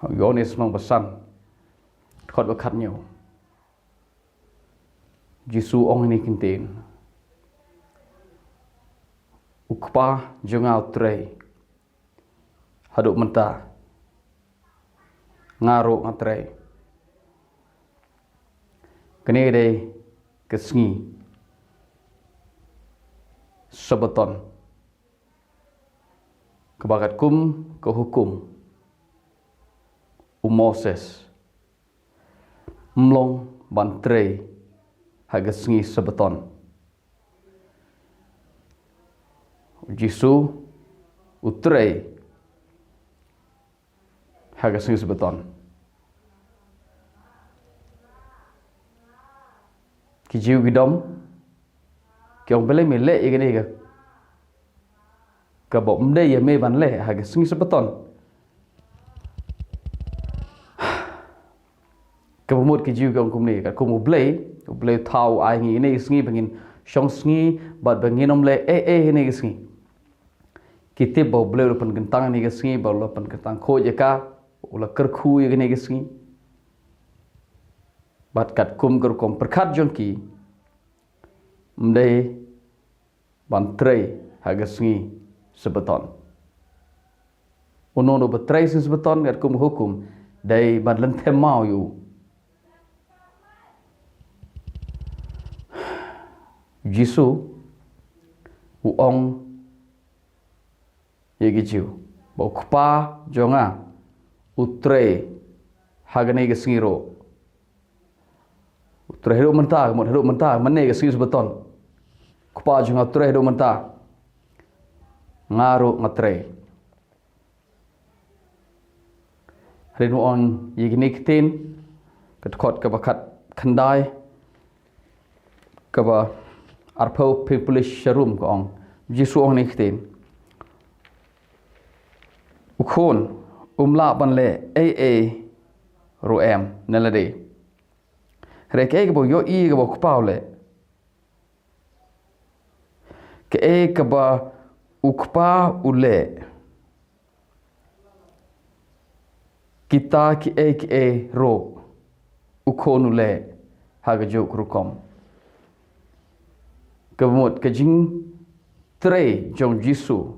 Yonis mang pesan khot bekat nhiều Jisu ong ini kintin ukpa jengau trei haduk mentah ngaruk ngatrei kene dei kesngi sabaton kebakat kum ke hukum Moses mlong bantrei hagasngi sabaton Jisu utrei hagasngi sabaton kijiu gidom kiong bele me le igani ka bom de ya me ban le hagasngi sabaton kebumut kijiu kong kumni ka kumu blay thau ai ngi ne sngi bangin shong sngi bat bangin omle ne sngi kitip bo blay pan gentang ne sngi bo lo pan gentang kho je ka ula kerkhu ye ne sngi bat kat kum ker kom perkhat jongki mde ban trei haga sngi sebeton unono betrei sebeton kat kum hukum dai ban lentem mau yu Jisu uong yegijiu bo kpa jonga utre hagane ge singiro utre hidup mentah mane ge singis beton kpa jonga utre hidup mentah ngaru ngatre rinu on yegini kitin ketkot ke bakat khandai ke ba arpau people sharum ko ong Jisu ong ni kitin ukhon umla banle ro em nalade reke ke bo yo I ke bo kpaule ke ba ukpa ule kita ki ro ukhon ule hagajo krukom kemut kejing trei jong Jisu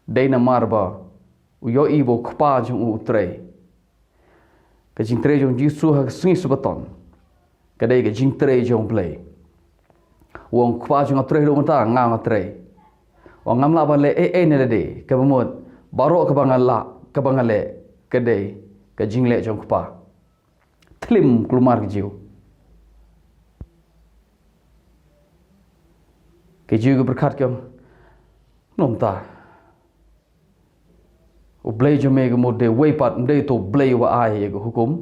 dei na marba uyo ibo kpa jong utrei kejing trei jong Jisu ha singi sabaton kadai kejing trei jong play wong kpa jong trei do mata ngang trei wong ngamla ban le ne le de kemut baro ke bangale kadai kejing le jong kpa tlim klumar jiu kejiu ke berkat kyong nomta u blay jome ke mode way pat mde to blay wa ai ke hukum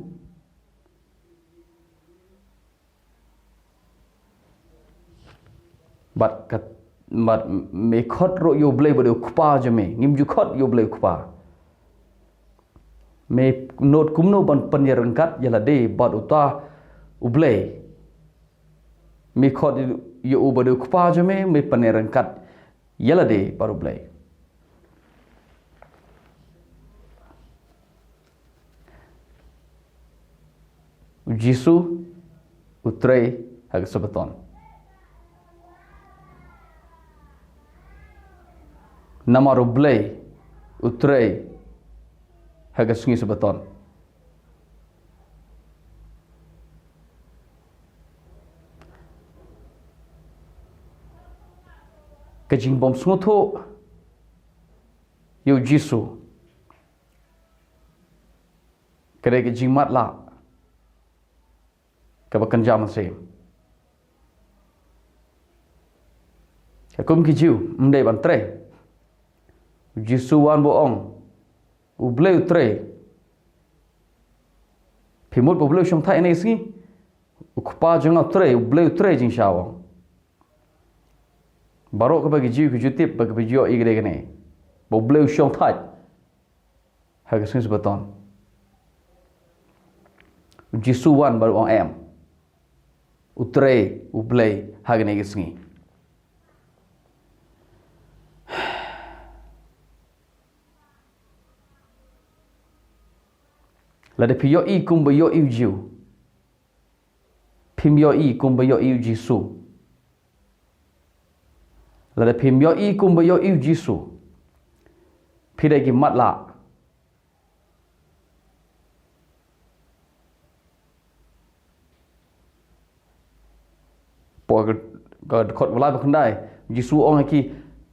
bat me khot ro yo blay bode kpa jome ngim ju khot yo blay kpa me not kumno ban panyarangkat yala de bat uta u blay me khot yo ubadu kpa jome me panerangkat yala de baru blay Jisu utrei hag sabaton namaru blay utrei hag sungi sabaton kejing bom sungutho yo Jisu kere kejing mat la kebakan jam se kum kijiu mdei ban tre Jisu wan boong u bleu tre pimut bo bleu shong thai nei si u kpa jong tre u bleu tre jing shawang barok ke bagi jiu ke jutip bagi bijio igre gene bo bleu shong thai ha ke sing sebaton Jisu wan baru ong em utre ublay hagane gisngi là để phi yo y cùng với yo yêu Jiu phim yo y cùng với yo yêu Jisu là để phim yo y cùng với yo yêu Jisu phi đây cái mặt lạ bỏ cái khot lại bằng đây Jisu ông ấy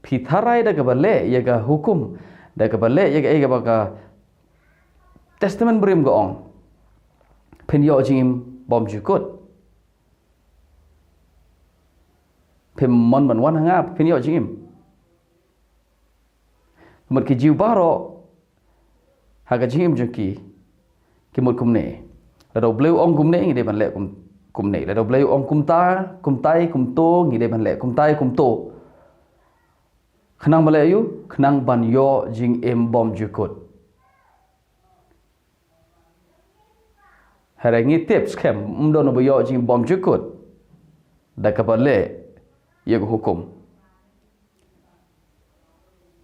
phi tharai dah ke balik ya ke hukum dah ke balik ya ke baka testament berim ke ong phin yo jim bom jukut phin mon ban wan hanga phin yo jim một cái jiu baro ha cái jim jaki cái một kum ne là đầu bleu ông kum ne ngi de ban le kum ne là đầu bleu ông kum ta kum tai kum to ngi de ban le kum tai kum to khnang malayu khnang ban yo jing em bom jukut hari ngi tips kem mdo no yo jing bom jukut da kapale ye hukum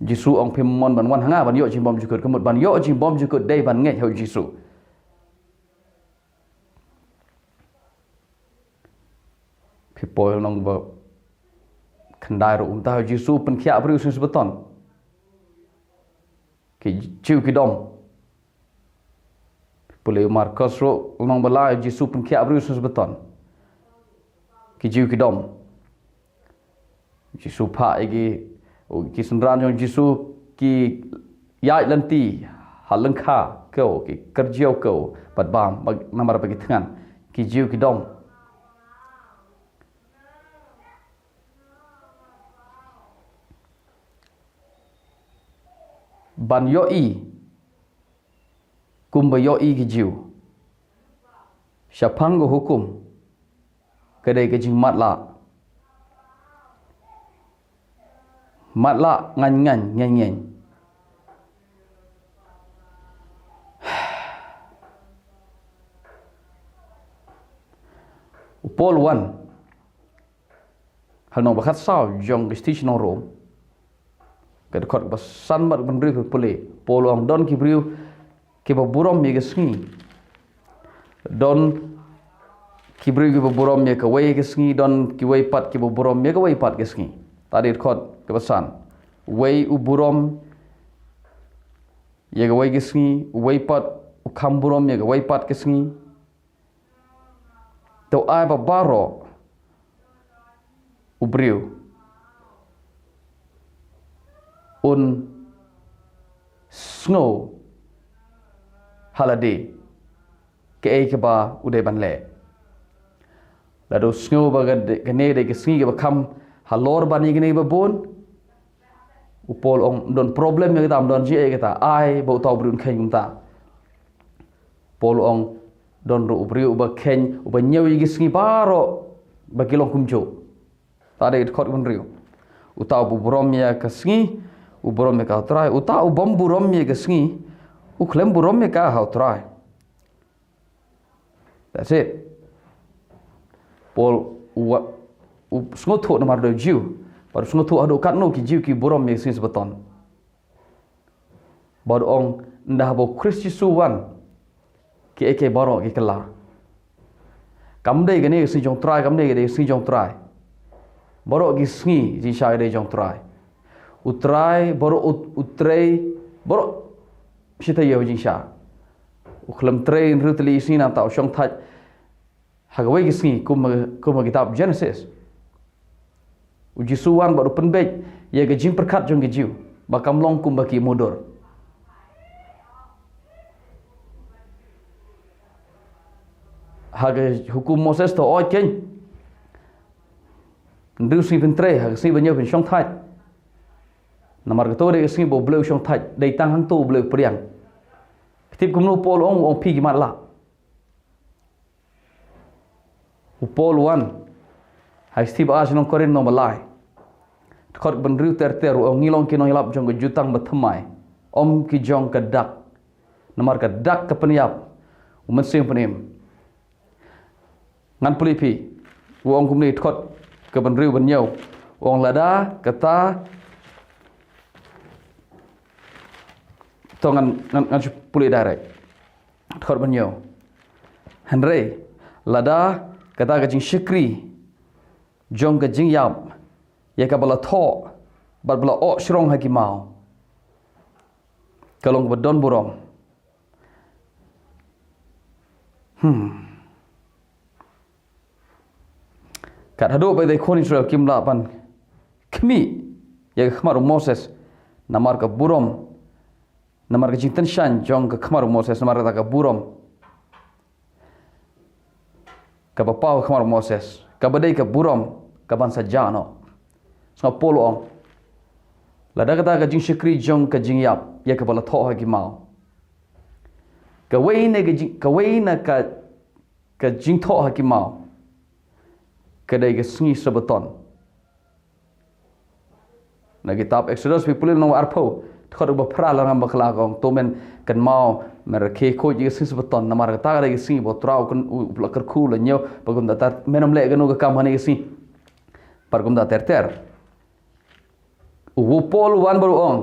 Jisu ong phim mon ban wan hanga ban yo jing bom jukut kemut ban yo jing bom jukut dei ban ngai hau Jisu people nong ba khandai ro ta Jisu pen khia bru sin sabaton ki chiu ki dom pule Marcos ro nong bala Jisu pen khia bru sin sabaton ki chiu ki dom Jisu pha igi ki sunran jong Jisu ki yai lanti haleng kha ko ki kerjau ko pat bam namar bagi thangan ki chiu ki dom ban yo i kum ba yo i ki jiu syapang go hukum kedai ke jing mat la ngan ngen Paul 1 hal no bakhat sao jong station no rom cái khot ba san mat ban riu pole polo ang don ki briu ki ba burom ye gesngi don ki briu ki ba burom ye ka wei gesngi don ki wei pat ki ba burom ye ka wei pat gesngi tadi khot ke basan wei u burom ye ka wei gesngi wei pat u kham burom ye ka wei pat gesngi to ai ba baro u briu un snow holiday ke ba uday ban le la do snow ba ga ne de ke sngi ba kham halor ban ni ba bon upol ong don problem ye tam don ji e ta ai bo taw brun khen ta pol ong don ru ubri uba khen uba nyeu yi sngi baro ba kilong kumjo ta de khot ban riu utaw bu brom ya ka sngi u borom me ka try uta u bom burom me ga sngi u khlem burom me ka how try that's it pol u sngo tho na mar do jiu par sngo tho ado kat no ki jiu ki borom me sin sabaton bod ong ndah bo Kristisu wan ki eke baro ki kala kam dei ga ne sin jong try kam dei ga sin jong try baro ki sngi ji sha de jong try utrai baru utrai baru kita ya wajin sha uklam train rutli sina tau shong thaj hagawai gisni kuma kitab Genesis Jisu wan baru penbej ya ke jing perkat jong jiu bakam long kum baki modor haga hukum Moses to oi ken ndu si pentre haga si banyo pen shong thaj namar ke to de sing bo bleu shong thaj dei tang hang tu bleu priang tip kum no pol ong pi ki mat la u pol 1 hai stib a jong korin no balai khot ban riu ter ter ong ngilong ki no hilap jong ke jutang bathamai om ki jong ke dak namar ke dak ke peniap umen sing penim ngan puli pi ong kum ni khot ke ban riu ban nyau ong lada kata to ngan puli direct Khot banyo. Henry lada kata ka jing syukri jong ka jing yap ya ka bala tho bat bala ok shrong haki mau. Kalong bedon burom. Kat hadu bai dai khon Israel kimla pan kmi ya khmar Moses namar ka burom namar ka jing tenshan jong ka khmar Moses namar ka burom ka bapau khmar Moses ka badai ka burom ka ban sajano so polo ong lada kata ka jing syukri jong ka jing yap ya ka bala tho ha ki mau ka waina ka jing tho ha ki mau ka dai ka sungi sabaton na kitab Exodus pipulin nang arpo khod ba phra la ngam bakla kong tomen kan mau mer ke ko ji sis baton namar ta ga si bo trau kan upla kar khul nyo bagum da tar menam le ganu ga kam hane si pargum da ter u pol wan baru ong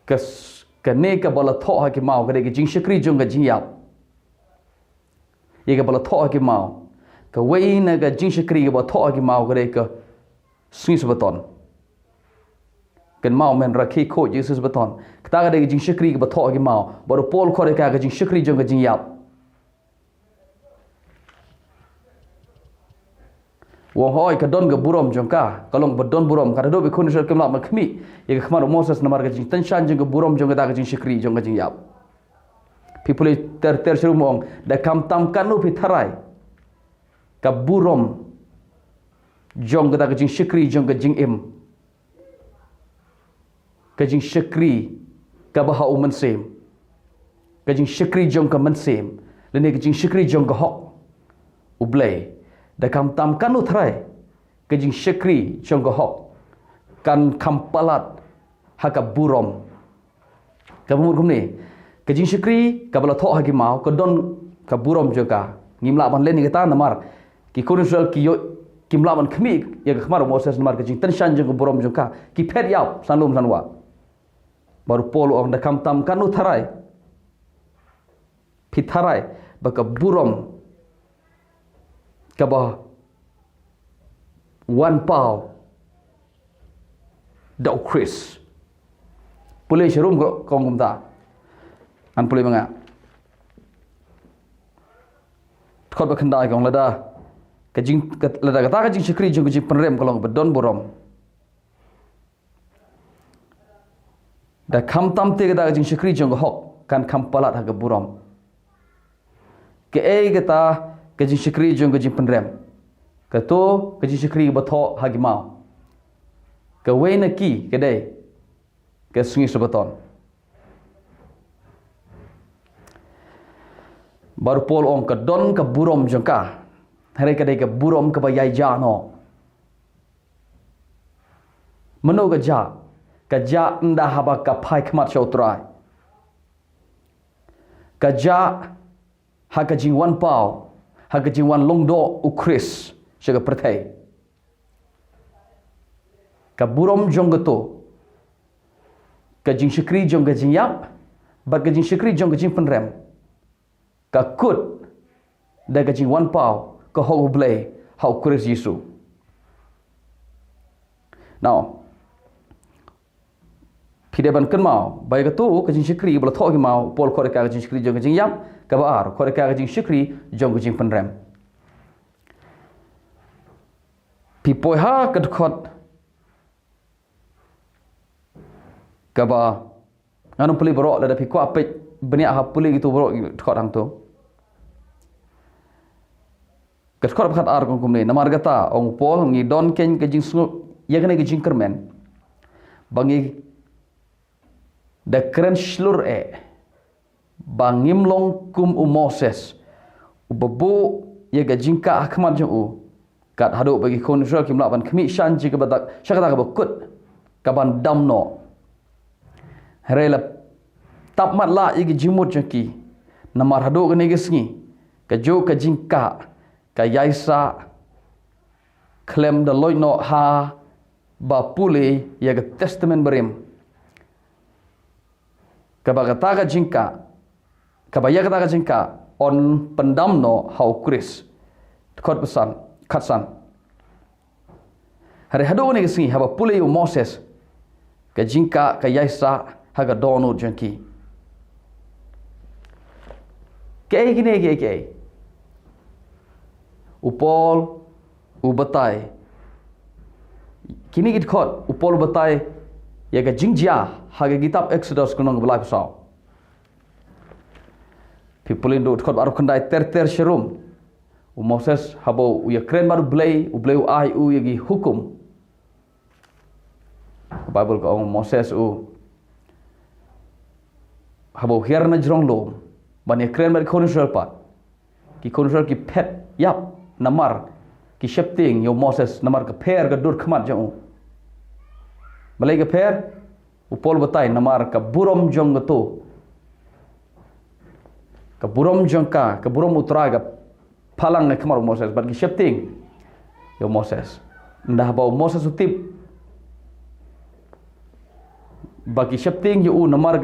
ka ne ka bala tho ha ki mau ga de jing shakri jong ga jing yap ye ga bala tho ha ki mau ka wei na ga jing shakri ga ba tho ha ki mau ga de ka sungi sabaton kan mau men rakhi ko Jesus baton kata ga de jing shakri ga tho gi mau baru pol khore ka ga jing shakri jong ga jing yap wo hoi ka don ga burom jong ka kalong badon burom ka do be khun shal kamla ma khmi ye ga khmar Moses namar ga jing tanshan jong ga burom jong ga jing shakri jong ga jing yap people ter serumong da kam tam kanu pi tharai ka burom jong ga jing shakri jong ga jing im ka jing syukri ka baha u mansem ka jing syukri jong ka mansem lene ka jing syukri jong ka hok u blai da kam tam kan u thrai ka jing syukri jong ka hok kan kampalat ha ka burom ka bumur kumni ka jing syukri ka bala tho ha ki mau ka don ka burom jong ka ngimla ban len ni ka ta namar ki konsul ki yo kimla ban khmi ya ka khmar Moses namar ka jing tanshan jong ka burom jong ka ki phet yap sanlum sanwa baru polo ong da kam tam kanu tharai pitharai baka burom ka ba one pau da Chris pulai sharum kong kumta an pulai manga khot ba khandai kong lada ka jing lada ka ta ka jing syukri jong ka jing penrem kalong bedon burom da kam tam te ga jing syukri jong hok kan kam palat ha ga burom ke ga ta ka jing syukri jong ga jing penrem ka to ka jing syukri ba tho ha gi mau ka we na ki ke dai ka sungi sabaton baru pol ong ka don ka burom jong ka hare ka dai ka burom ka ba yai ja no mano ga ja ka ja nda haba ka phai khmat chautrai ka ja ha ka jing wan pau ha ka jing wan longdo u Chris shaga prathai ka burom jong to ka jing syukri jong ga jing yap ba ka jing syukri jong ga jing penrem ka kut da ka jing wan pau ka ho blai how Chris Jisu now Pideban kan mau bai ka tu ka jing syukri bala tho ki mau pol khore ka jing syukri jong ka jing yap ka ba ar khore ka jing syukri jong ka jing penrem pi poi ha ka khot ka ba anu puli bro la da pi ko apet benia ha puli gitu bro khot hang tu ka khot khat ar kong kumne namar gata ong pol ngi don ken ka jing su ya ka jing kermen bangi da keren slur bangim long kum u Moses u babu ya ga jingka akmat jong u kat hadu bagi kon Israel kim laban khmi shan ji ka badak shakata ka bakut ka ban dam no rela tap mat la igi jimut jaki namar hadu ka ne gisngi ka jo ka jingka ka yaisa klem da loino ha ba pule ya ga testament berim kata jingka kabaya kata jingka on pendam no hau Chris kot pesan katsan hari hado ni kesingi haba pulei Moses ka jingka ka yaisa haga dono jangki ke gini upol ubatai kini git khot upol batai ya ga jingjia haga kitab Exodus kunong belai pasau people indo khot baru kandai ter sherum Moses habo ya kren baru belai ai yagi hukum Bible ko Moses habo hierna jrong lo ban ya kren baru konusal pat ki konusal ki pet yap namar ki shepting yo Moses namar ka pher ga dur khmat jau balai ka pher upol batai namar ka burom jong to ka burom jong ka burom utra ga phalang na khmar Moses bat ki shepting yo Moses ndah ba Moses utip bagi shepting yo namar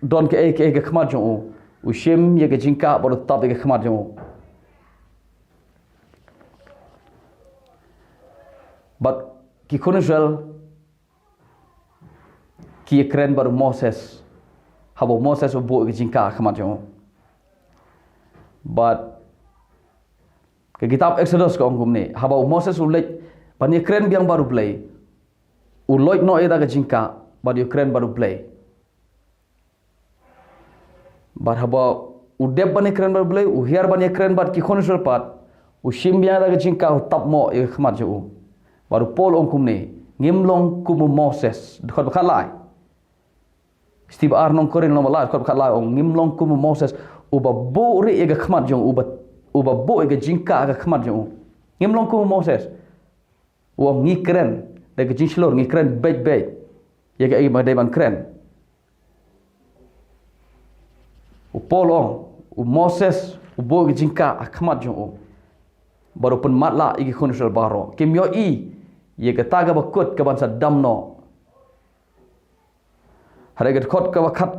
don ka ke khmat jau ushim ye ga jingka bor tap ga khmat jau but ki konusal ki kren baru Moses habo Moses bo ki jingka khamat jo but ke kitab Exodus ko ongum ni habo Moses ulek ban kren biang baru play uloit no eda ka jingka but kren baru play but habo udeb ban kren baru play uhiar ban kren bat ki konusal pat ushim biang da ka jingka tap mo e khamat jo baru pol ongkum ni ngimlong kumu Moses khot bakhalai Steve Arnong korin lo malai khot bakhalai ong ngimlong kumu Moses uba bo ri ega khmat jong uba bo ega jingka ga khmat jong ngimlong kumu Moses wong ngi kren de ga jinslor ngi kren bej yega ai ma deban kren pol ong Moses ubo ega jingka khmat jong baru pun matla igi konusal baro kimyo ye kata ga bakut ka bansa damno hare ga khot ka wakat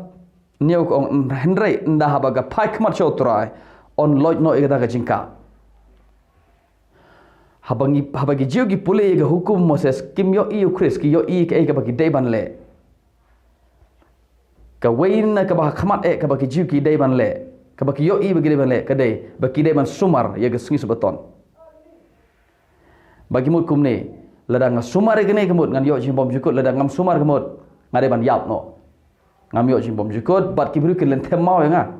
niu ko hendrai nda haba ga pai khmat chotrai on loit no ega ga jingka habangi jiu gi pule ga hukum Moses kimyo Chris ki yo ka ga bagi deiban le ka wain ka ba khmat ka bagi jiu ki deiban le ka bagi yo bagi deiban le ka dei bagi deiban sumar ye ga singi sabaton bagi mukum ni ladang sumar gene kemut ngan yo jimbom jukut ladang ngam sumar kemut ngade ban yap no ngam yo jimbom jukut bat ki bru ken temau nga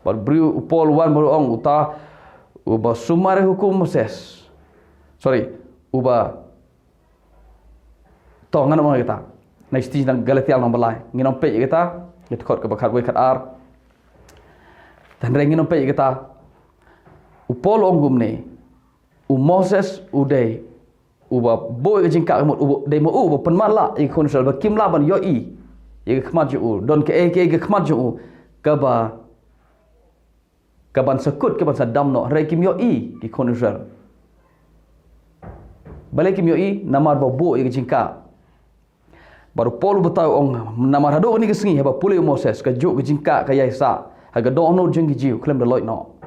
bat bru upol wan baru ong uta uba sumar hukum Moses uba to ngan mo kita next stage nang galatial nang balai nginom pe kita get khot ka bakhat we khat ar dan renginom pe kita upol ong gumne Moses udai uba boy jingka kemut uba dei mo uba penmala i konusal ba kimla ban yo i khmat ju don ke khmat ju ka ban sekut ka ban sadam no re kim yo i ki konusal balik kim yo i namar ba bo i jingka baru polu betau ong namar hado ni kesingi haba pule Moses ka ju jingka ka yaisa haga dono jing jiu klem de loit no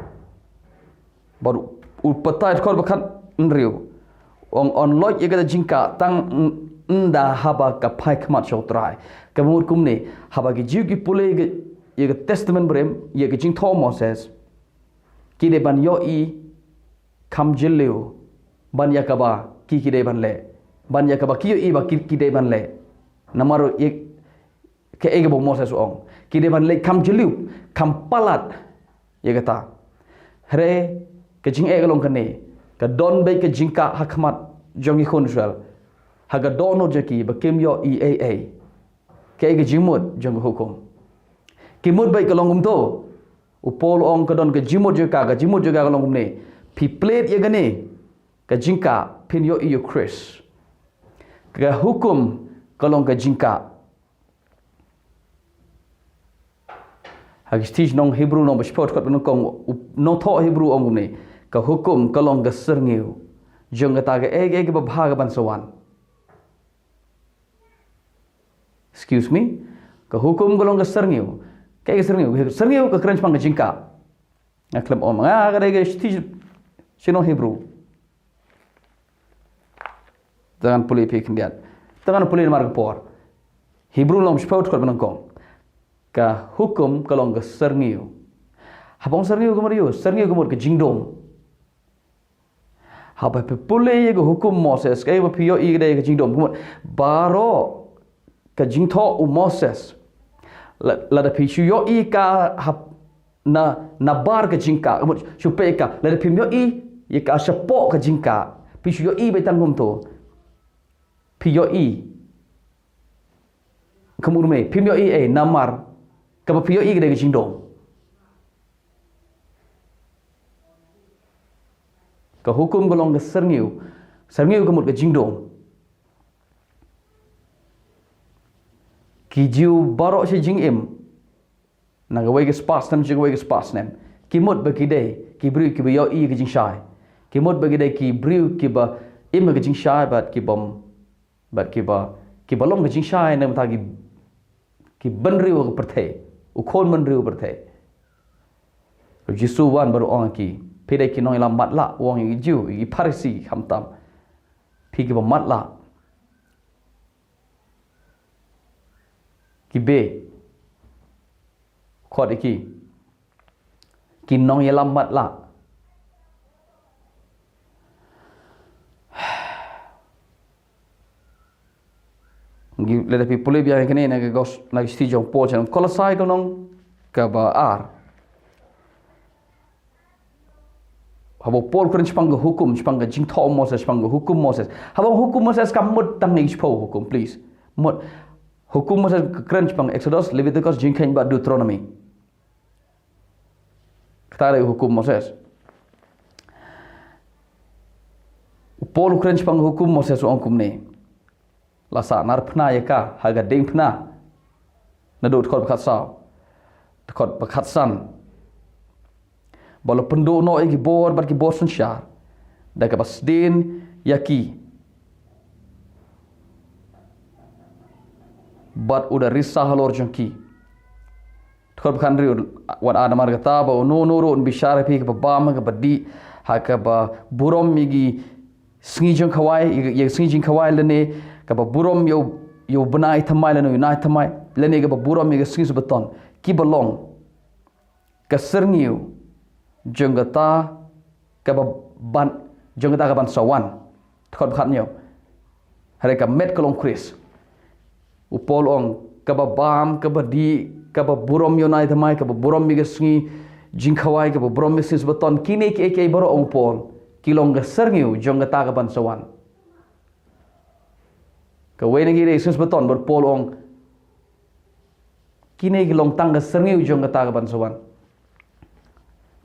baru upatai khot bakhat nriu on loit ye ga jingka tang nda haba ka pai khmat chotrai kamut kumne haba gi jiu gi pule ye ga testament brem ye ga jing tho Moses ki de ban yo kam jileu ban yakaba ki de ban le ban yakaba ki yo ba ki de ban le namaro ye ke ege bo Moses ong ki de ban le kam jileu kam palat ye kata hre ke jing galong kane ka don be ke jingka hakmat jongi konsual haga dono jeki bakem yo ke ge jimut jong hukum kimut be kalong to upol ong ka don ke jimut juga kalong ne pi plate ye gane ka jingka pin yo Chris ka hukum kalong ka jingka hagis nong Hebrew nong besport kot nong kong no tho Hebrew ong ne ka hukum kalong ga serngeu jong ta ga ege ba bhaga ban sawan excuse me Ke hukum golong ke serniu. Kayak serniu ke keren pang ke jingka. Ngaklem om kadai ke sino Hebrew. Tangan puli pi kendiat. Tangan puli mar ke por. Hebrew lom spaut kol menangkong. Ka hukum golong ke serniu. Habang serniu ke mariu, serniu ke mur ke jingdom. Haba pe puli ke hukum Moses, kaya pe yo i ke jingdom ke baro ke jingtho u Moses. Lada pi yo i ka na bar ke jingka, supaya ka lada pi yo i ka sepo ke jingka. Pi yo i be tanggung tu. Pi yo i kemur me, pi yo i namar. Ka pi yo i ke jingdom. Ka hukum golong ke serniu kemur ke jingdom. Ki jiu barok si jing im. Naga wei ke spas nem jing wei ke spas nem. Ki mut bagi dei, ki briu ki yo i ke jing shai. Ki mut bagi dei ki briu ki ba im ke jing shai bat ki balong ke jing shai nem ta ki ban riu ke perthai. U khon ban riu perthai. Jisu wan baru orang ki pedai ki nong ilam matla wong i jiu i parisi hamtam. Pi ki ba matla. Ki be khot ki nong yalam mat la gi le pi pole bia kene na gos na sti jong po chan kolosai ko nong ka ba ar habo pol kren chpang hukum chpang jing tho Moses chpang hukum Moses habo hukum Moses kam mut tang ni chpo hukum please mut hukum Moses keren pang Exodus, Leviticus, jingkain ba Deuteronomy. Kita ada hukum Moses. Paul keren pang hukum Moses uang kum ni. Lasa nar pna ya ka, haga ding pna. Nado tekot bekat sao, tekot bekat san. Balo penduk no igi bor bar ki bor sun syar. Dah ke pasdin yaki. But udah risah lor jengki. Tukar bukan riu wan ada marga taba no ron bishara pi ke bam ke badi ha ke ba burom migi sngi jeng kawai ye sngi jeng kawai lene ke ba burom yo benai thamai lene unai thamai lene ke ba burom migi sngi sebeton ki belong ke serniu jenggata ke ba ban jenggata ke ban sawan tukar bukan nyo hari ke met kelong kris upol ong kababam kabadi kababurom yonai thamai kababurom migasngi jingkhawai kababurom misis beton kini ke baro ong pol kilong gaserniu jong gata kaban sawan ka wena gire sis beton ber pol ong kini kilong tang gaserniu jong gata kaban sawan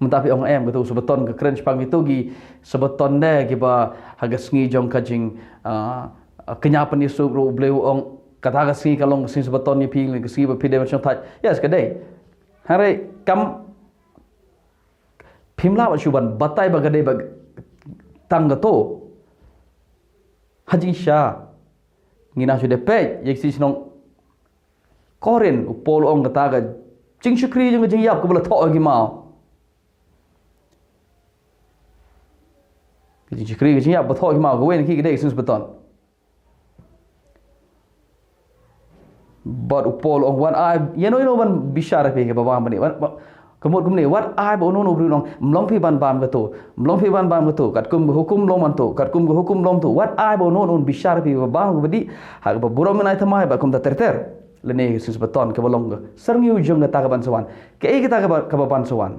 mentapi ong em gitu sebeton ke keren pang itu gi sebeton de giba hagasngi jong kajing kenyapan isu ro bleu ong kata kasi kalong kasi sebeton ni ping kasi berpide macam tak yes kedai hari kam pimla bacuban batai bagadai bag tangga to haji sya ngina sudah pej yeksi sinong koren upol ong kata ga jing syukri jing yap ko bela tok lagi mau jing syukri jing yap betok lagi mau ko wen ki kedai kasi sebeton but upol ong wan ai you know wan bishara pe ke baba mani kemut kumni wat ai bo no brunong mlong phi ban bam gato mlong phi ban bam gato kat kum hukum lom anto kat kum hukum lom tu wat ai bo no bishara pe baba badi ha ba burom nai thamai ba kum ta terter lene sis beton ke bolong serniu jong ta ka ban sawan ke kita ka ban sawan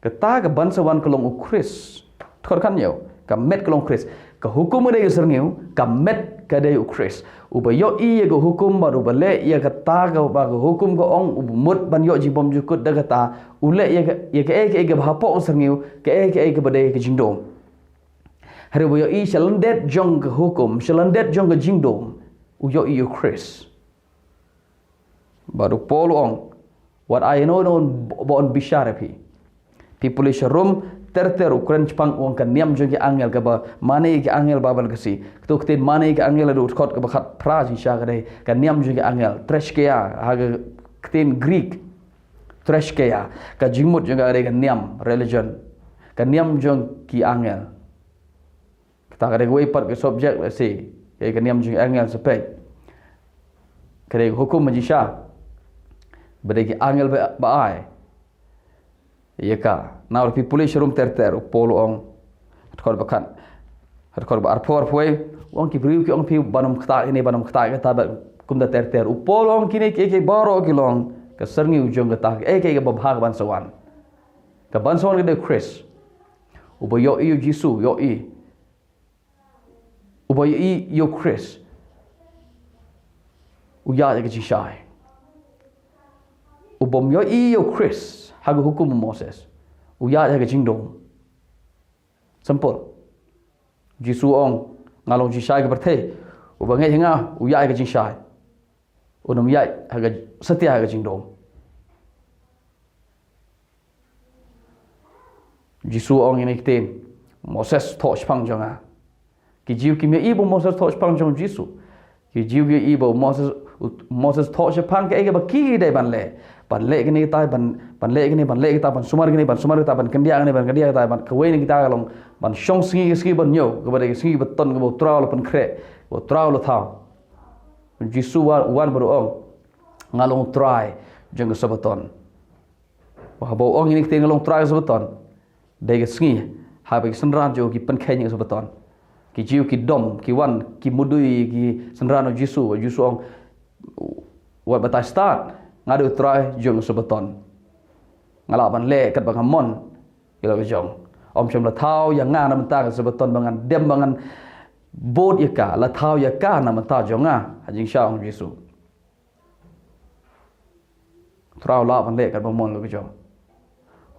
ke ta ka ban sawan kelong ukris thor kan yo ka met kelong kris ka hukum de serniu ka met ka de ukris uba yo i go hukum baru bale ya kata ga ba hukum go ong mut ban yo jibom jukut da kata ule ya ke bhapo serniu ke bade ke jingdom hari bo yo i shalandet jong ke hukum shalandet jong ke jingdom u yo i ukris baru pol ong what I know bon bishara pi Populisha rum ter Ukraine Jepang uang kan niam jong ki angel ka ba mane ki angel babal kasi to kten mane ki angel adu khot ka ba khat pra ji sha ka dei kan niam jong ki angel trash ke ya ha kten Greek trash ke ya ka jingmut jong ka dei kan niam religion kan niam jong ki angel kita ka dei wei pat ke subject la si ke kan niam jong angel sepe ka dei hukum ji sha ba dei ki angel ba ai iya ka now the population room ter polo ong khor bakan khor ba arpor foi ong ki briu ki ong pi banam khata ini banam khata ta ba kumda ter polo ong kini ke baro ki long ka serni ujong ka ta ke ba bhag ban sawan ka ban sawan ke de Chris ubo yo Jisu yo ubo yo Chris uya ke ji shai ubom yo Chris hagu hukum Moses uya haga jingdong simple Jisu ong ngalong ji shai ke berthe ubangai hinga uya haga jing shai unum ya haga setia haga jingdong Jisu ong ini kten Moses toch pang jonga ki jiu ki me ibo Moses toch pang jong Jisu ki jiu ki ibo Moses toch pang ke ba ki dai ban le gini ta ban le gini ta ban sumar ta ban kendia ta ban kwe ni kita kalong ban shong singi ban nyo ke ba singi beton ke bo trao pan kre bo trao lo thao Jisu wan bro ong ngalong try jeng sabaton wa bo ong ini te ngalong try sabaton dai ke singi ha ba senran jo ki pan khen sabaton ki jiu ki dom ki wan ki mudui ki senran Jisu ong wa batai start ngadu try jong sabaton ngala ban le kat bang mon ilo ke jong om chom la thao yang nga na menta sabaton bangan dem bangan bod yaka la thao yaka na menta jonga hajing sha ong Jisu trao la ban le kat bang mon lo ke jong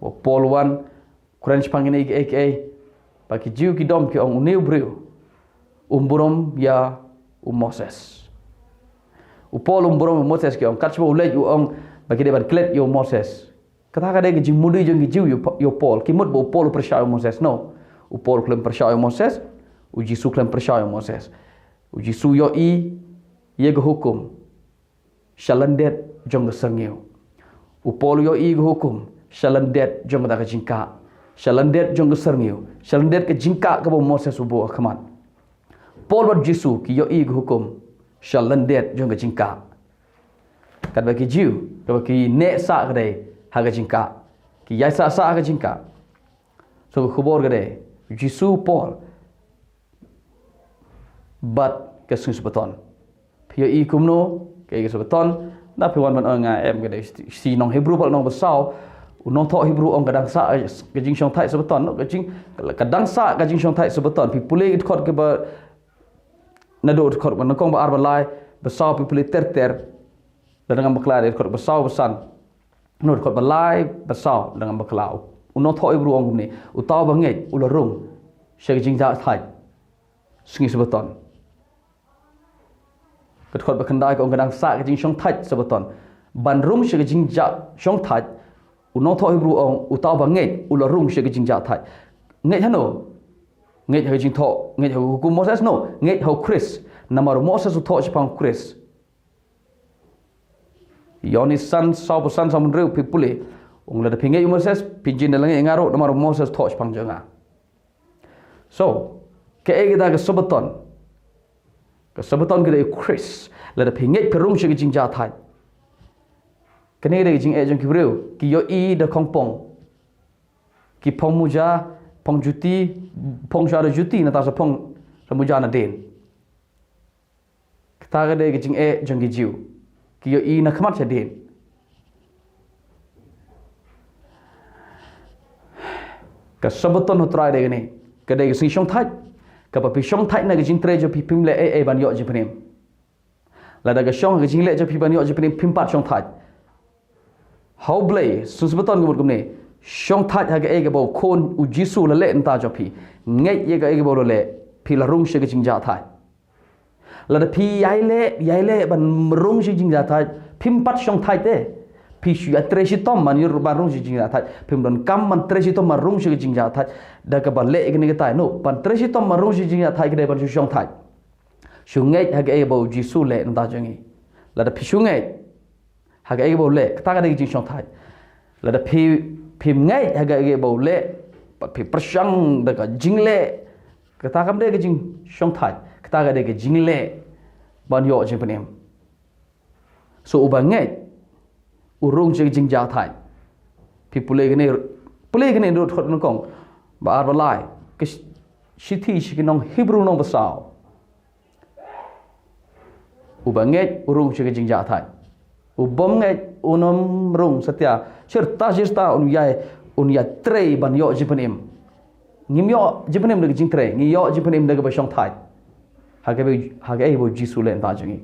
wo pol wan French pangini aka pa ki jiu ki dom ki ong new brew umburom ya Moses upol umburom Moses ki ong katchbo ulej ong bagi deban klet yo Moses kata ka de jing mudi jong jiu yo pol ki mut bo pol persya Moses no upol klem persya Moses u Jisu klem persya Moses u Jisu yo ye go hukum shalandet jong sangyo upol yo go hukum shalandet jong da ka jingka shalandet jong sangyo shalandet ke jingka ka bo Moses ubo khaman pol wat Jisu ki yo go hukum shalandet jong ka jingka kat bagi jiu ka bagi ne sa ka dei ha ka jingka ki yai sa ka jingka so khubor ka dei Jisu Paul bat ka sing sabaton pio kumno ke sabaton na piwan man nga em ka dei si nong Hebrew pal nong basau unong tho Hebrew ong kadang sa ka jing shong thai sabaton no ka jing kadang sa ka jing shong thai sabaton pi pule it khot ke ba na do khot ban kong ba arba lai basau pi pule ter dengan bakla khot basau basan no khot ba lai basau dengan bakla uno thoi bru ong ni utaw bangai ularung shek jing ja thai singi sabaton khot ba khandai ko kadang sa ka jing shong thai sabaton ban rum shek jing ja shong thai uno thoi bru ong utaw bangai ularung shek jing ja thai ngai hano ngai ha jing tho ngai ha ku Moses no ngai ha Chris namar Moses tho chpang Chris yoni san samun reu pipule ong la de pingai Moses pinjin dalang ngaro namar Moses tho chpang janga so ke kita ke sabaton ke de Chris la de pingai perung shi jing ja thai kene de jing e jong ki reu ki yo de kongpong ki pong muja pong juti pong shara juti na ta sa pong samuja na den kita ga de jing e jong gi jiu ki yo na khamat cha den ka sabaton ho trai de ne ka de sing shong thai ka pa pi shong thai na ga jing tre jo pi pim le e ban yo ji prim la da ga shong ga jing le jo pi ban yo ji prim pim pat shong thai how blay su sabaton ga ne shong thai ha ga e ga bo khon u Jisu la le ta jo pi ngai ye ga e ga bo le pi la rung she ga jing ja thai la da pi yai le ban rung she jing ja thai pim pat shong thai te pishu atresi tom man yur barung si jing thai phim don kam man tresi tom marung si jing ja thai da ka ba le ni ka tai no pan tresi tom marung si jing thai ka de ban shong thai shungai ha ga bo Jisu le nda jangi la da pishu ngai ha ga bo le ta ka de jing shong thai la da phim ngai ha ga bo le phi prashang da ka jing le ka ta kam de ka jing shong thai ka ta ka de ka jing le ban yo jing panem so ubangai urung jing ja thai phi pule gane ro thot kong ba ar balai ke shithi shi nong Hebrew nong basao ubangai urung jing ja thai ubom ngai unom rung satya serta jista un ya trei ban yo jing panem ngim yo jing panem de jing trei ngi yo jing panem de ba shong thai ha ga bo Jisu len ta jing